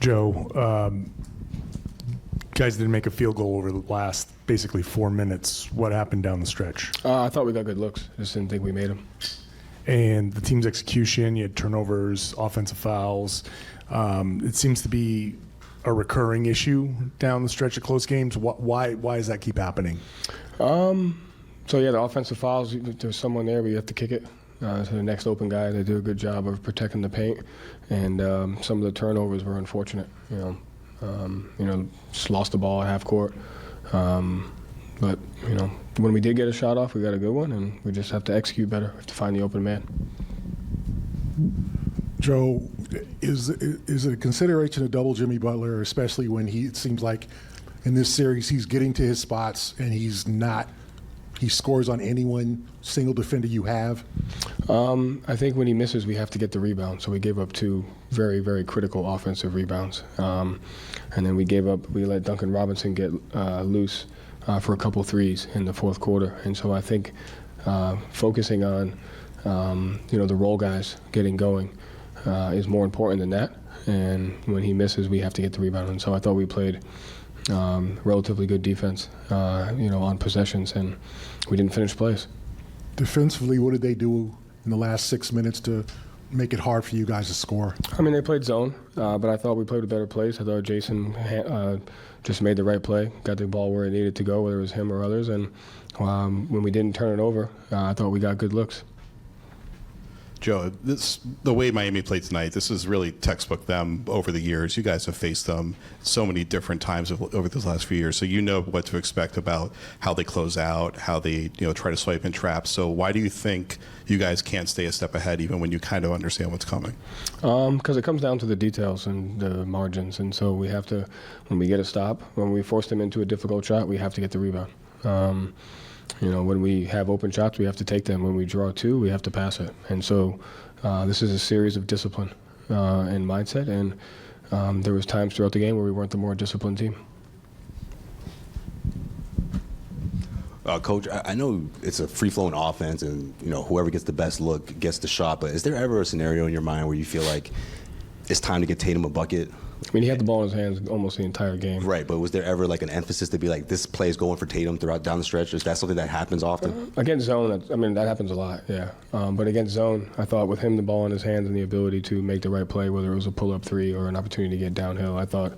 Joe, guys didn't make a field goal over the last basically 4 minutes. What happened down the stretch? I thought we got good looks. Just didn't think we made them. And the team's execution, you had turnovers, offensive fouls. It seems to be a recurring issue down the stretch of close games. Why does that keep happening? So, yeah, the offensive fouls, there's someone there, but you have to kick it to the next open guy. They do a good job of protecting the paint. And some of the turnovers were unfortunate. Just lost the ball at half court. But, when we did get a shot off, we got a good one, and we just have to execute better. We have to find the open man. Joe, is it a consideration to double Jimmy Butler, especially when it seems like in this series he's getting to his spots and he scores on any one single defender you have? I think when he misses, we have to get the rebound. So we gave up 2 very, very critical offensive rebounds. And then we let Duncan Robinson get loose for a couple threes in the fourth quarter. And so I think focusing on, the role guys getting going is more important than that. And when he misses, we have to get the rebound. And so I thought we played relatively good defense, on possessions, and we didn't finish plays. Defensively, what did they do in the last 6 minutes to make it hard for you guys to score? I mean, they played zone, but I thought we played a better place. I thought Jason just made the right play, got the ball where it needed to go, whether it was him or others. And when we didn't turn it over, I thought we got good looks. Joe, the way Miami played tonight, this is really textbook them over the years. You guys have faced them so many different times over these last few years, so you know what to expect about how they close out, how they try to swipe in traps. So why do you think you guys can't stay a step ahead even when you kind of understand what's coming? Because it comes down to the details and the margins, and so we have to, when we get a stop, when we force them into a difficult shot, we have to get the rebound. When we have open shots, we have to take them. When we draw 2, we have to pass it. And so this is a series of discipline and mindset. And there was times throughout the game where we weren't the more disciplined team. Coach, I know it's a free-flowing offense, and whoever gets the best look gets the shot. But is there ever a scenario in your mind where you feel like it's time to get Tatum a bucket? I mean, he had the ball in his hands almost the entire game. Right, but was there ever like an emphasis to be like, this play is going for Tatum down the stretch? Is that something that happens often? Against zone, that happens a lot, yeah. But against zone, I thought with him the ball in his hands and the ability to make the right play, whether it was a pull-up 3 or an opportunity to get downhill, I thought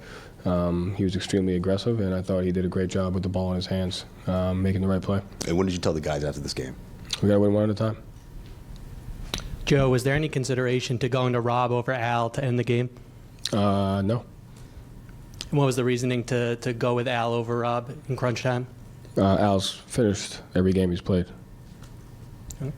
he was extremely aggressive, and I thought he did a great job with the ball in his hands, making the right play. And what did you tell the guys after this game? We got to win one at a time. Joe, was there any consideration to going to Rob over Al to end the game? No. And what was the reasoning to go with Al over Rob in crunch time? Al's finished every game he's played. Okay.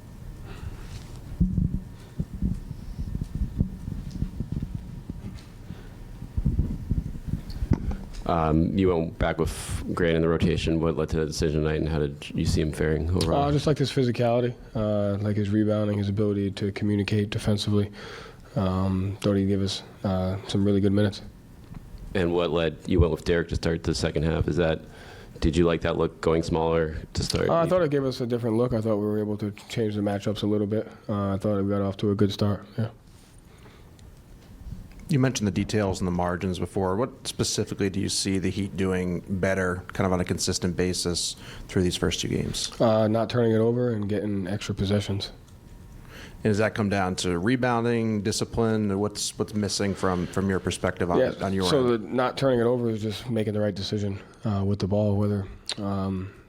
You went back with Grant in the rotation. What led to the decision tonight, and how did you see him faring overall? Just like his physicality, like his rebounding, his ability to communicate defensively. Thought he'd give us some really good minutes. And what led you went with Derek to start the second half? Did you like that look going smaller to start? I thought it gave us a different look. I thought we were able to change the matchups a little bit. I thought we got off to a good start. Yeah. You mentioned the details and the margins before. What specifically do you see the Heat doing better, kind of on a consistent basis through these first 2 games? Not turning it over and getting extra possessions. And does that come down to rebounding, discipline? What's missing from your perspective on your so end? not turning it over is just making the right decision with the ball, whether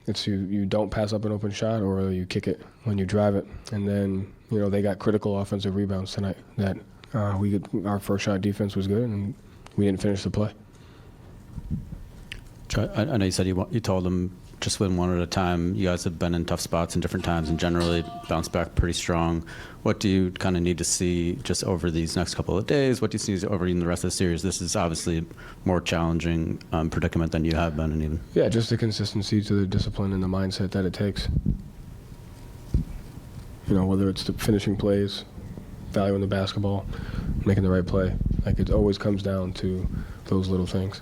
it's you don't pass up an open shot or you kick it when you drive it. And then, they got critical offensive rebounds tonight that our first shot defense was good and we didn't finish the play. I know you said you told them just win one at a time. You guys have been in tough spots in different times and generally bounced back pretty strong. What do you kind of need to see just over these next couple of days? What do you see over in the rest of the series? This is obviously a more challenging predicament than you have been in even. Yeah, just the consistency to the discipline and the mindset that it takes. Whether it's the finishing plays, valuing the basketball, making the right play. Like, it always comes down to those little things.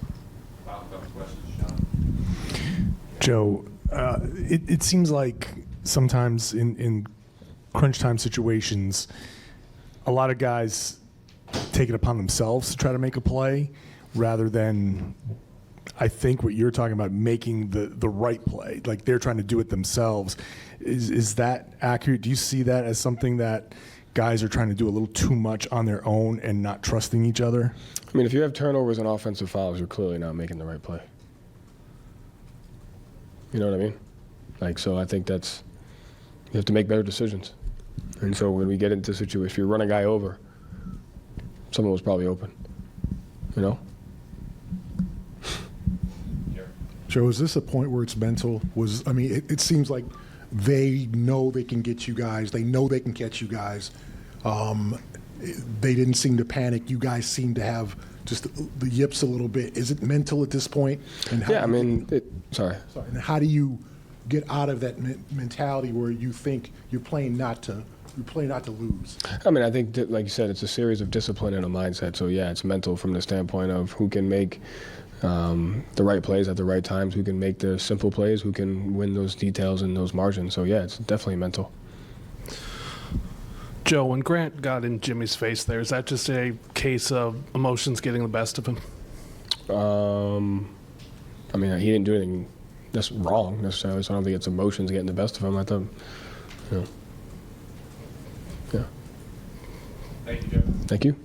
Joe, it seems like sometimes in crunch time situations, a lot of guys take it upon themselves to try to make a play. rather than, I think what you're talking about, making the right play. Like they're trying to do it themselves. Is that accurate? Do you see that as something that guys are trying to do a little too much on their own and not trusting each other? I mean, if you have turnovers and offensive fouls, you're clearly not making the right play. You know what I mean? Like, so I think you have to make better decisions. And so when we get into a situation, if you run a guy over, someone was probably open. You know? Joe, is this a point where it's mental? It seems like they know they can get you guys. They know they can catch you guys. They didn't seem to panic. You guys seem to have just the yips a little bit. Is it mental at this point? And Yeah, I mean, sorry. And how do you get out of that mentality where you think you're playing not to lose? I mean, I think, that, like you said, it's a series of discipline and a mindset. So, yeah, it's mental from the standpoint of who can make the right plays at the right times, who can make the simple plays, who can win those details and those margins. So, yeah, it's definitely mental. Joe, when Grant got in Jimmy's face there, is that just a case of emotions getting the best of him? I mean, he didn't do anything that's wrong necessarily, so I don't think it's emotions getting the best of him. I thought, you know, yeah. Thank you, Joe. Thank you.